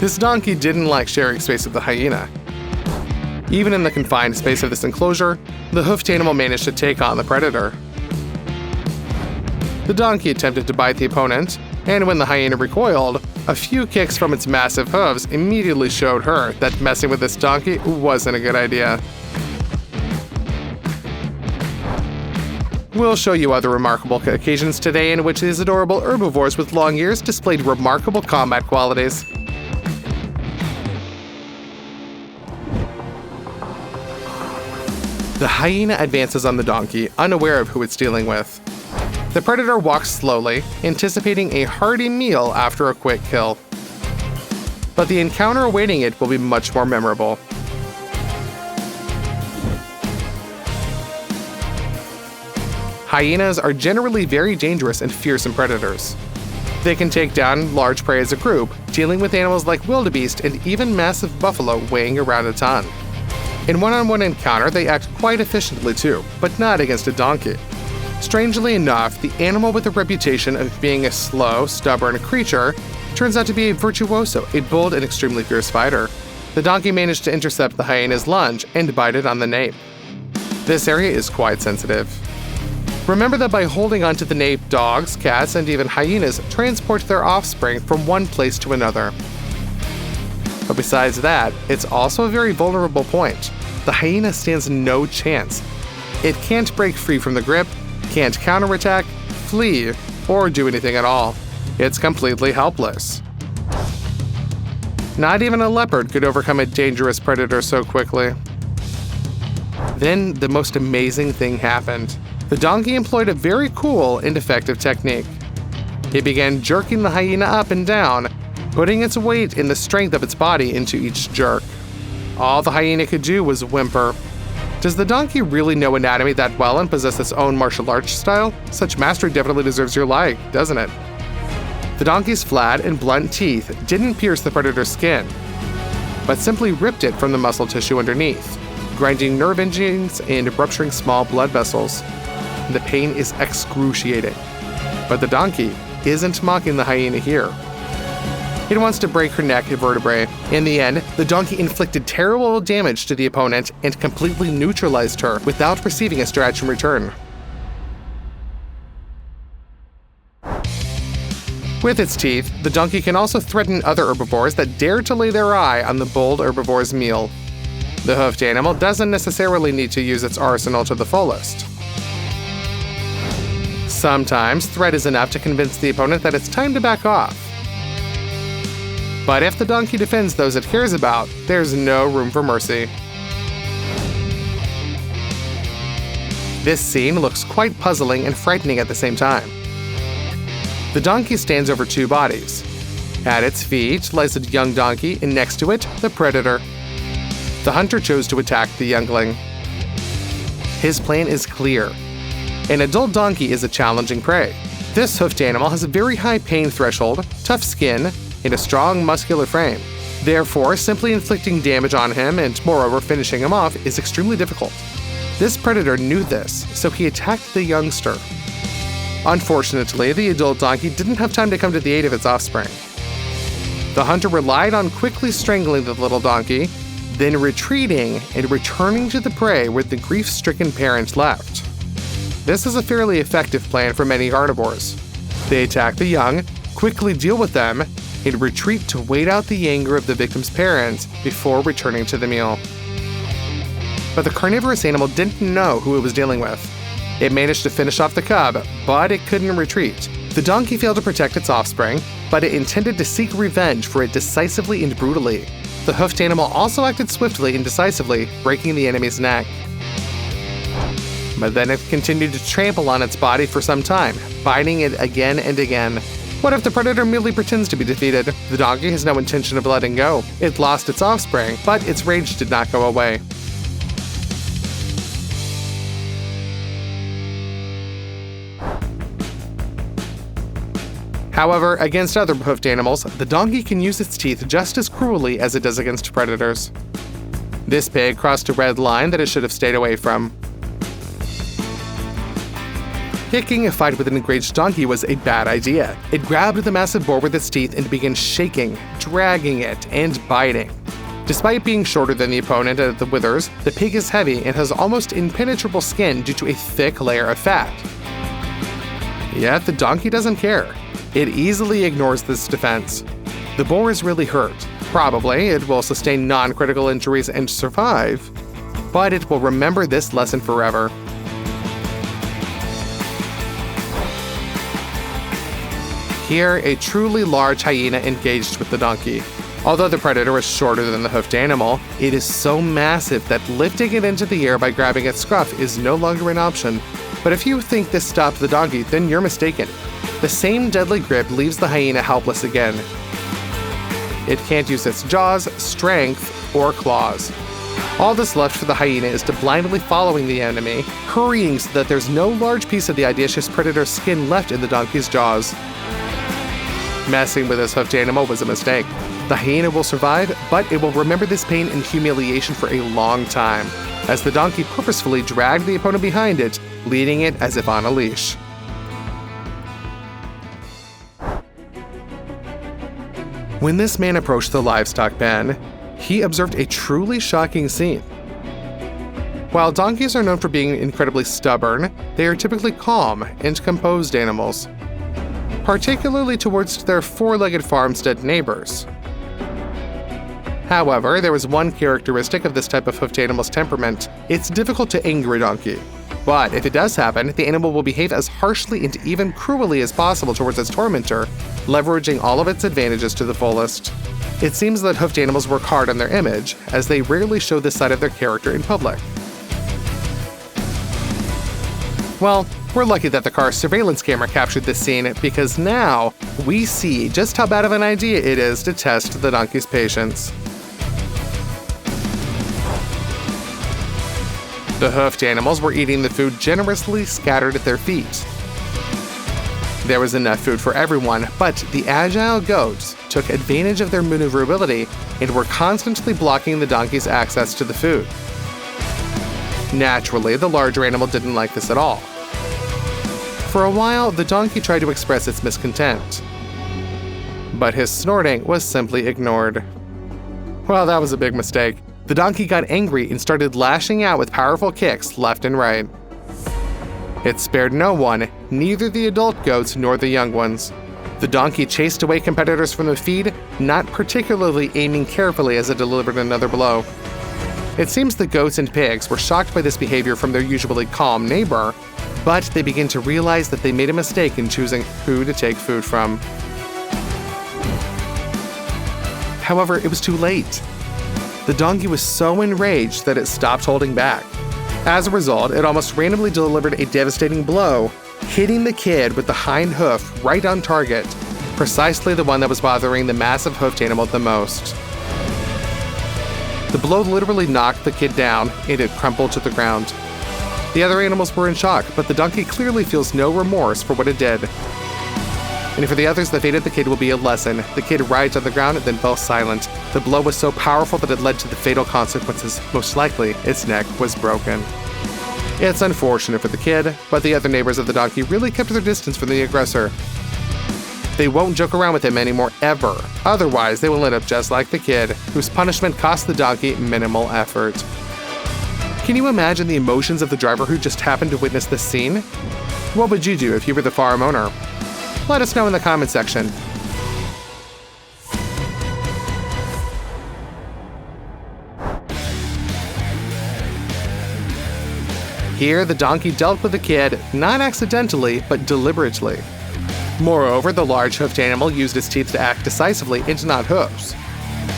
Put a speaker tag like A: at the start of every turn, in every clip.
A: This donkey didn't like sharing space with the hyena. Even in the confined space of this enclosure, the hoofed animal managed to take on the predator. The donkey attempted to bite the opponent, and when the hyena recoiled, a few kicks from its massive hooves immediately showed her that messing with this donkey wasn't a good idea. We'll show you other remarkable occasions today in which these adorable herbivores with long ears displayed remarkable combat qualities. The hyena advances on the donkey, unaware of who it's dealing with. The predator walks slowly, anticipating a hearty meal after a quick kill. But the encounter awaiting it will be much more memorable. Hyenas are generally very dangerous and fearsome predators. They can take down large prey as a group, dealing with animals like wildebeest and even massive buffalo weighing around a ton. In one-on-one encounter, they act quite efficiently too, but not against a donkey. Strangely enough, the animal with a reputation of being a slow, stubborn creature turns out to be a virtuoso, a bold and extremely fierce fighter. The donkey managed to intercept the hyena's lunge and bite it on the nape. This area is quite sensitive. Remember that by holding onto the nape, dogs, cats, and even hyenas transport their offspring from one place to another. But besides that, it's also a very vulnerable point. The hyena stands no chance. It can't break free from the grip, can't counterattack, flee, or do anything at all. It's completely helpless. Not even a leopard could overcome a dangerous predator so quickly. Then the most amazing thing happened. The donkey employed a very cool and effective technique. It began jerking the hyena up and down, putting its weight and the strength of its body into each jerk. All the hyena could do was whimper. Does the donkey really know anatomy that well and possess its own martial arts style? Such mastery definitely deserves your like, doesn't it? The donkey's flat and blunt teeth didn't pierce the predator's skin, but simply ripped it from the muscle tissue underneath, grinding nerve endings and rupturing small blood vessels. The pain is excruciating. But the donkey isn't mocking the hyena here. It wants to break her neck vertebrae. In the end, the donkey inflicted terrible damage to the opponent and completely neutralized her without receiving a scratch in return. With its teeth, the donkey can also threaten other herbivores that dare to lay their eye on the bold herbivore's meal. The hoofed animal doesn't necessarily need to use its arsenal to the fullest. Sometimes, threat is enough to convince the opponent that it's time to back off. But if the donkey defends those it cares about, there's no room for mercy. This scene looks quite puzzling and frightening at the same time. The donkey stands over two bodies. At its feet lies a young donkey, and next to it, the predator. The hunter chose to attack the youngling. His plan is clear. An adult donkey is a challenging prey. This hoofed animal has a very high pain threshold, tough skin, and a strong muscular frame. Therefore, simply inflicting damage on him and moreover finishing him off is extremely difficult. This predator knew this, so he attacked the youngster. Unfortunately, the adult donkey didn't have time to come to the aid of its offspring. The hunter relied on quickly strangling the little donkey, then retreating and returning to the prey where the grief-stricken parent left. This is a fairly effective plan for many carnivores. They attack the young, quickly deal with them, and retreat to wait out the anger of the victim's parents before returning to the meal. But the carnivorous animal didn't know who it was dealing with. It managed to finish off the cub, but it couldn't retreat. The donkey failed to protect its offspring, but it intended to seek revenge for it decisively and brutally. The hoofed animal also acted swiftly and decisively, breaking the enemy's neck. But then it continued to trample on its body for some time, biting it again and again. What if the predator merely pretends to be defeated? The donkey has no intention of letting go. It lost its offspring, but its rage did not go away. However, against other hoofed animals, the donkey can use its teeth just as cruelly as it does against predators. This pig crossed a red line that it should have stayed away from. Picking a fight with an enraged donkey was a bad idea. It grabbed the massive boar with its teeth and began shaking, dragging it, and biting. Despite being shorter than the opponent at the withers, the pig is heavy and has almost impenetrable skin due to a thick layer of fat. Yet the donkey doesn't care. It easily ignores this defense. The boar is really hurt. Probably it will sustain non-critical injuries and survive, but it will remember this lesson forever. Here, a truly large hyena engaged with the donkey. Although the predator is shorter than the hoofed animal, it is so massive that lifting it into the air by grabbing its scruff is no longer an option. But if you think this stopped the donkey, then you're mistaken. The same deadly grip leaves the hyena helpless again. It can't use its jaws, strength, or claws. All that's left for the hyena is to blindly following the enemy, hurrying so that there's no large piece of the audacious predator's skin left in the donkey's jaws. Messing with this hoofed animal was a mistake. The hyena will survive, but it will remember this pain and humiliation for a long time, as the donkey purposefully dragged the opponent behind it, leading it as if on a leash. When this man approached the livestock pen, he observed a truly shocking scene. While donkeys are known for being incredibly stubborn, they are typically calm and composed animals, particularly towards their four-legged farmstead neighbors. However, there is one characteristic of this type of hoofed animal's temperament. It's difficult to anger a donkey. But if it does happen, the animal will behave as harshly and even cruelly as possible towards its tormentor, leveraging all of its advantages to the fullest. It seems that hoofed animals work hard on their image, as they rarely show this side of their character in public. Well, we're lucky that the car's surveillance camera captured this scene, because now we see just how bad of an idea it is to test the donkey's patience. The hoofed animals were eating the food generously scattered at their feet. There was enough food for everyone, but the agile goats took advantage of their maneuverability and were constantly blocking the donkey's access to the food. Naturally, the larger animal didn't like this at all. For a while, the donkey tried to express its discontent, but his snorting was simply ignored. Well, that was a big mistake. The donkey got angry and started lashing out with powerful kicks left and right. It spared no one, neither the adult goats nor the young ones. The donkey chased away competitors from the feed, not particularly aiming carefully as it delivered another blow. It seems the goats and pigs were shocked by this behavior from their usually calm neighbor, but they began to realize that they made a mistake in choosing who to take food from. However, it was too late. The donkey was so enraged that it stopped holding back. As a result, it almost randomly delivered a devastating blow, hitting the kid with the hind hoof right on target, precisely the one that was bothering the massive hoofed animal the most. The blow literally knocked the kid down, and it crumpled to the ground. The other animals were in shock, but the donkey clearly feels no remorse for what it did. And for the others, the fate of the kid will be a lesson. The kid writhed on the ground and then fell silent. The blow was so powerful that it led to the fatal consequences. Most likely, its neck was broken. It's unfortunate for the kid, but the other neighbors of the donkey really kept their distance from the aggressor. They won't joke around with him anymore, ever. Otherwise, they will end up just like the kid, whose punishment cost the donkey minimal effort. Can you imagine the emotions of the driver who just happened to witness this scene? What would you do if you were the farm owner? Let us know in the comment section. Here, the donkey dealt with the kid, not accidentally, but deliberately. Moreover, the large hoofed animal used its teeth to act decisively and not hooves.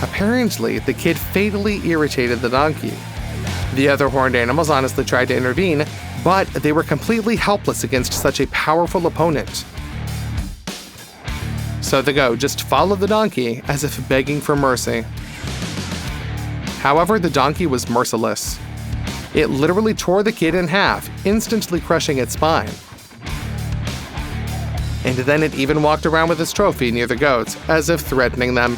A: Apparently, the kid fatally irritated the donkey. The other horned animals honestly tried to intervene, but they were completely helpless against such a powerful opponent. So the goat just followed the donkey as if begging for mercy. However, the donkey was merciless. It literally tore the kid in half, instantly crushing its spine. And then it even walked around with its trophy near the goats, as if threatening them.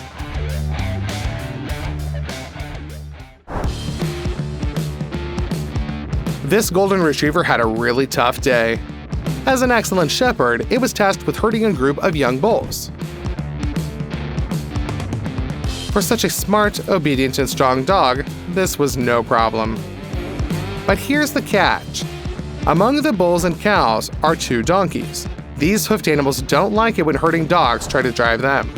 A: This golden retriever had a really tough day. As an excellent shepherd, it was tasked with herding a group of young bulls. For such a smart, obedient, and strong dog, this was no problem. But here's the catch. Among the bulls and cows are 2 donkeys. These hoofed animals don't like it when herding dogs try to drive them.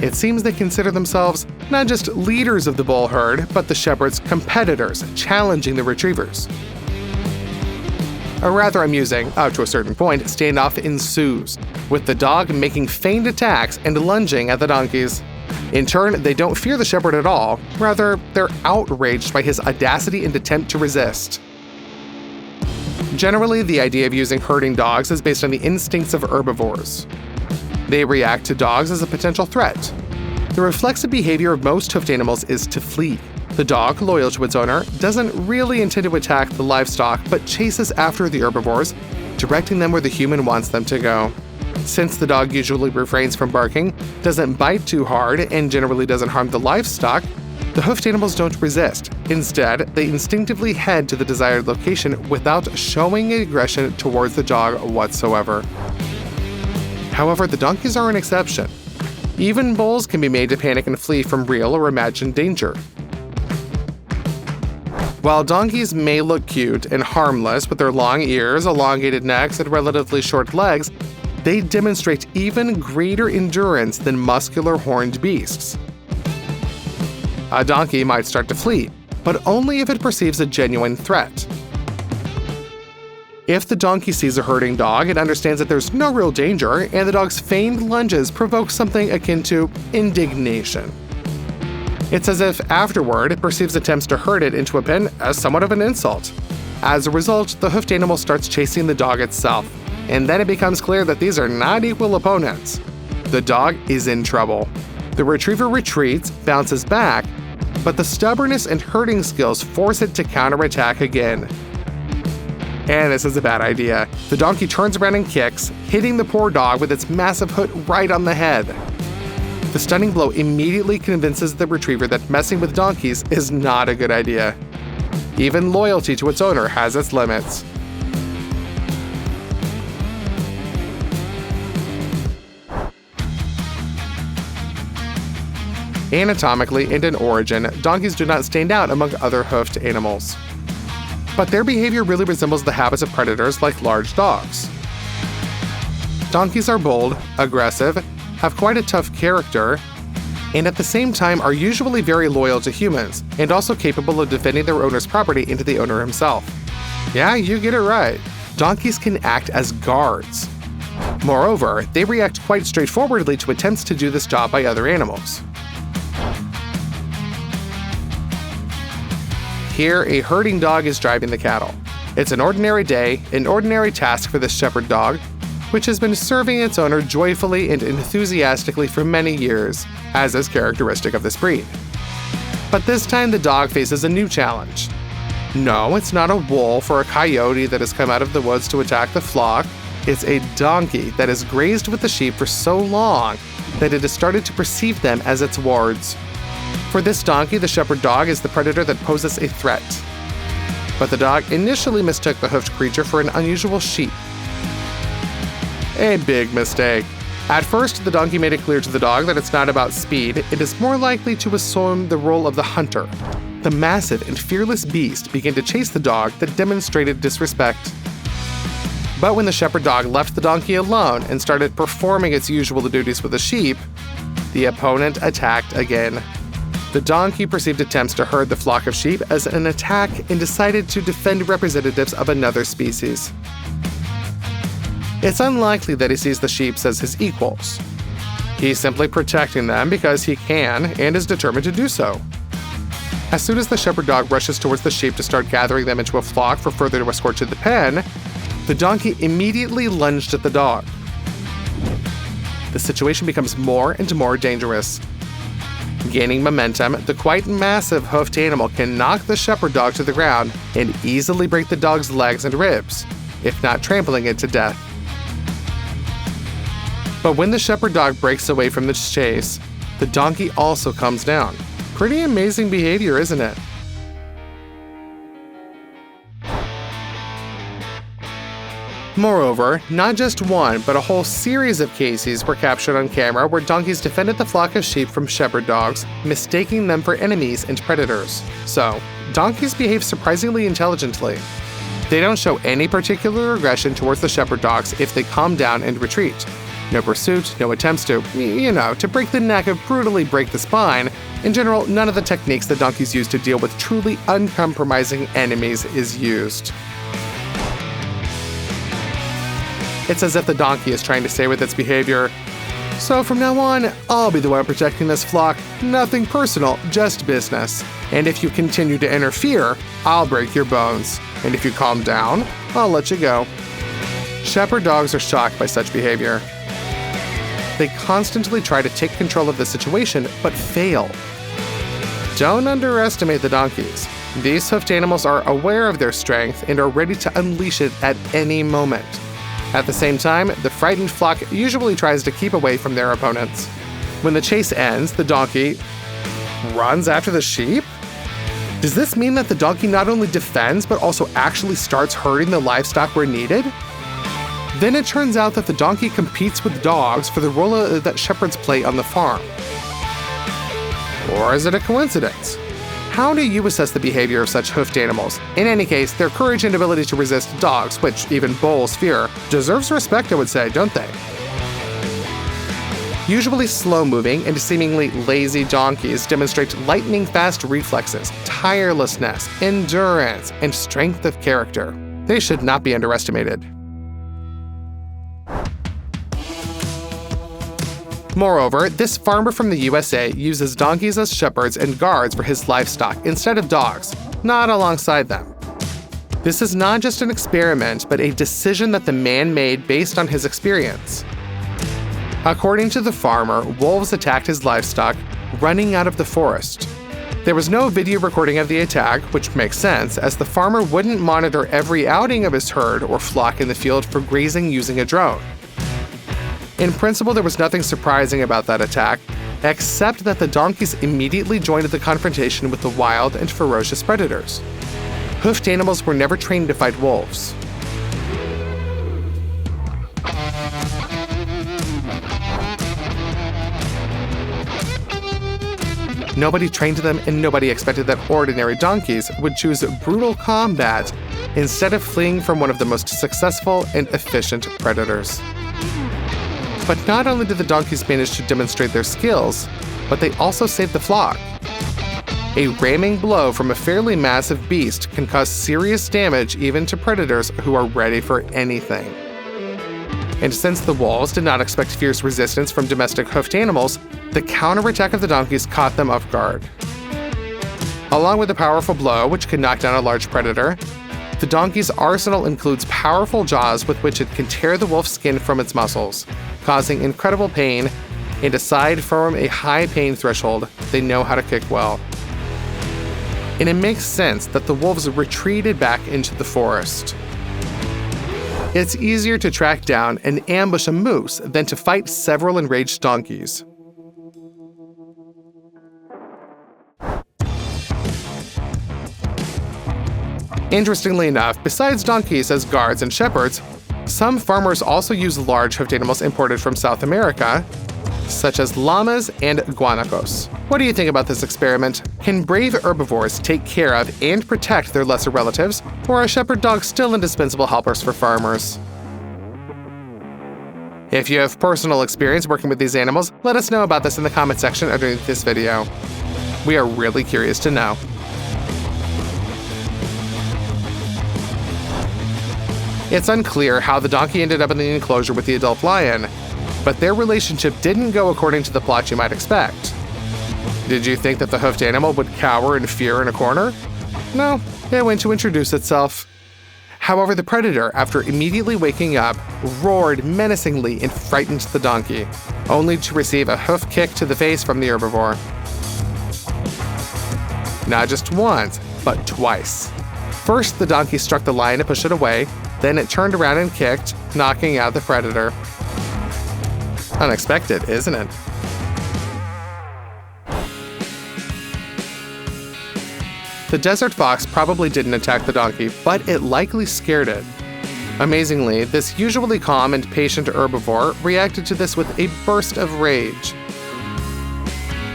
A: It seems they consider themselves not just leaders of the bull herd, but the shepherd's competitors, challenging the retrievers. A rather amusing, up to a certain point, standoff ensues, with the dog making feigned attacks and lunging at the donkeys. In turn, they don't fear the shepherd at all, rather, they're outraged by his audacity and attempt to resist. Generally, the idea of using herding dogs is based on the instincts of herbivores. They react to dogs as a potential threat. The reflexive behavior of most hoofed animals is to flee. The dog, loyal to its owner, doesn't really intend to attack the livestock, but chases after the herbivores, directing them where the human wants them to go. Since the dog usually refrains from barking, doesn't bite too hard, and generally doesn't harm the livestock, the hoofed animals don't resist. Instead, they instinctively head to the desired location without showing aggression towards the dog whatsoever. However, the donkeys are an exception. Even bulls can be made to panic and flee from real or imagined danger. While donkeys may look cute and harmless with their long ears, elongated necks, and relatively short legs, they demonstrate even greater endurance than muscular horned beasts. A donkey might start to flee, but only if it perceives a genuine threat. If the donkey sees a herding dog, it understands that there's no real danger, and the dog's feigned lunges provoke something akin to indignation. It's as if afterward it perceives attempts to herd it into a pen as somewhat of an insult. As a result, the hoofed animal starts chasing the dog itself, and then it becomes clear that these are not equal opponents. The dog is in trouble. The retriever retreats, bounces back, but the stubbornness and herding skills force it to counterattack again. And this is a bad idea. The donkey turns around and kicks, hitting the poor dog with its massive hood right on the head. The stunning blow immediately convinces the retriever that messing with donkeys is not a good idea. Even loyalty to its owner has its limits. Anatomically and in origin, donkeys do not stand out among other hoofed animals. But their behavior really resembles the habits of predators like large dogs. Donkeys are bold, aggressive, have quite a tough character, and at the same time are usually very loyal to humans, and also capable of defending their owner's property and to the owner himself. Yeah, you get it right. Donkeys can act as guards. Moreover, they react quite straightforwardly to attempts to do this job by other animals. Here, a herding dog is driving the cattle. It's an ordinary day, an ordinary task for this shepherd dog, which has been serving its owner joyfully and enthusiastically for many years, as is characteristic of this breed. But this time the dog faces a new challenge. No, it's not a wolf or a coyote that has come out of the woods to attack the flock. It's a donkey that has grazed with the sheep for so long that it has started to perceive them as its wards. For this donkey, the shepherd dog is the predator that poses a threat. But the dog initially mistook the hoofed creature for an unusual sheep. A big mistake. At first, the donkey made it clear to the dog that it's not about speed, it is more likely to assume the role of the hunter. The massive and fearless beast began to chase the dog that demonstrated disrespect. But when the shepherd dog left the donkey alone and started performing its usual duties with the sheep, the opponent attacked again. The donkey perceived attempts to herd the flock of sheep as an attack and decided to defend representatives of another species. It's unlikely that he sees the sheep as his equals. He's simply protecting them because he can and is determined to do so. As soon as the shepherd dog rushes towards the sheep to start gathering them into a flock for further escort to the pen, the donkey immediately lunged at the dog. The situation becomes more and more dangerous. Gaining momentum, the quite massive hoofed animal can knock the shepherd dog to the ground and easily break the dog's legs and ribs, if not trampling it to death. But when the shepherd dog breaks away from the chase, the donkey also comes down. Pretty amazing behavior, isn't it? Moreover, not just one, but a whole series of cases were captured on camera where donkeys defended the flock of sheep from shepherd dogs, mistaking them for enemies and predators. So, donkeys behave surprisingly intelligently. They don't show any particular aggression towards the shepherd dogs if they calm down and retreat. No pursuit, no attempts to break the neck or brutally break the spine. In general, none of the techniques that donkeys use to deal with truly uncompromising enemies is used. It's as if the donkey is trying to say with its behavior, "So from now on, I'll be the one protecting this flock. Nothing personal, just business. And if you continue to interfere, I'll break your bones. And if you calm down, I'll let you go." Shepherd dogs are shocked by such behavior. They constantly try to take control of the situation, but fail. Don't underestimate the donkeys. These hoofed animals are aware of their strength and are ready to unleash it at any moment. At the same time, the frightened flock usually tries to keep away from their opponents. When the chase ends, the donkey runs after the sheep? Does this mean that the donkey not only defends, but also actually starts herding the livestock where needed? Then it turns out that the donkey competes with dogs for the role that shepherds play on the farm. Or is it a coincidence? How do you assess the behavior of such hoofed animals? In any case, their courage and ability to resist dogs, which even bulls fear, deserves respect, I would say, don't they? Usually slow-moving and seemingly lazy donkeys demonstrate lightning-fast reflexes, tirelessness, endurance, and strength of character. They should not be underestimated. Moreover, this farmer from the USA uses donkeys as shepherds and guards for his livestock instead of dogs, not alongside them. This is not just an experiment, but a decision that the man made based on his experience. According to the farmer, wolves attacked his livestock, running out of the forest. There was no video recording of the attack, which makes sense, as the farmer wouldn't monitor every outing of his herd or flock in the field for grazing using a drone. In principle, there was nothing surprising about that attack, except that the donkeys immediately joined the confrontation with the wild and ferocious predators. Hoofed animals were never trained to fight wolves. Nobody trained them, and nobody expected that ordinary donkeys would choose brutal combat instead of fleeing from one of the most successful and efficient predators. But not only did the donkeys manage to demonstrate their skills, but they also saved the flock. A ramming blow from a fairly massive beast can cause serious damage even to predators who are ready for anything. And since the wolves did not expect fierce resistance from domestic hoofed animals, the counterattack of the donkeys caught them off guard. Along with a powerful blow, which could knock down a large predator, the donkey's arsenal includes powerful jaws with which it can tear the wolf's skin from its muscles, causing incredible pain, and aside from a high pain threshold, they know how to kick well. And it makes sense that the wolves retreated back into the forest. It's easier to track down and ambush a moose than to fight several enraged donkeys. Interestingly enough, besides donkeys as guards and shepherds, some farmers also use large hoofed animals imported from South America, such as llamas and guanacos. What do you think about this experiment? Can brave herbivores take care of and protect their lesser relatives, or are shepherd dogs still indispensable helpers for farmers? If you have personal experience working with these animals, let us know about this in the comment section underneath this video. We are really curious to know. It's unclear how the donkey ended up in the enclosure with the adult lion, but their relationship didn't go according to the plot you might expect. Did you think that the hoofed animal would cower in fear in a corner? No, it went to introduce itself. However, the predator, after immediately waking up, roared menacingly and frightened the donkey, only to receive a hoof kick to the face from the herbivore. Not just once, but twice. First, the donkey struck the lion to push it away, then it turned around and kicked, knocking out the predator. Unexpected, isn't it? The desert fox probably didn't attack the donkey, but it likely scared it. Amazingly, this usually calm and patient herbivore reacted to this with a burst of rage.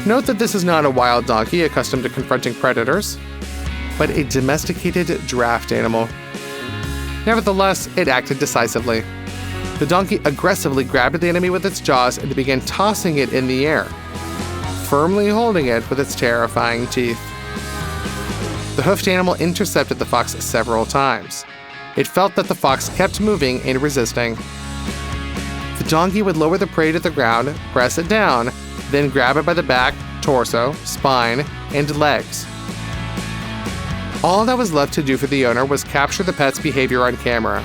A: Note that this is not a wild donkey accustomed to confronting predators, but a domesticated draft animal. Nevertheless, it acted decisively. The donkey aggressively grabbed the enemy with its jaws and began tossing it in the air, firmly holding it with its terrifying teeth. The hoofed animal intercepted the fox several times. It felt that the fox kept moving and resisting. The donkey would lower the prey to the ground, press it down, then grab it by the back, torso, spine, and legs. All that was left to do for the owner was capture the pet's behavior on camera.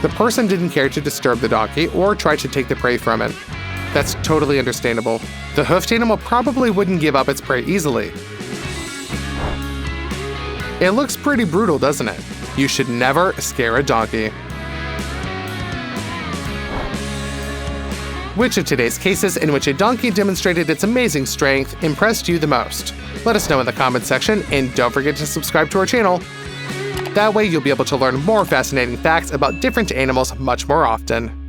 A: The person didn't care to disturb the donkey or try to take the prey from it. That's totally understandable. The hoofed animal probably wouldn't give up its prey easily. It looks pretty brutal, doesn't it? You should never scare a donkey. Which of today's cases in which a donkey demonstrated its amazing strength impressed you the most? Let us know in the comments section, and don't forget to subscribe to our channel. That way you'll be able to learn more fascinating facts about different animals much more often.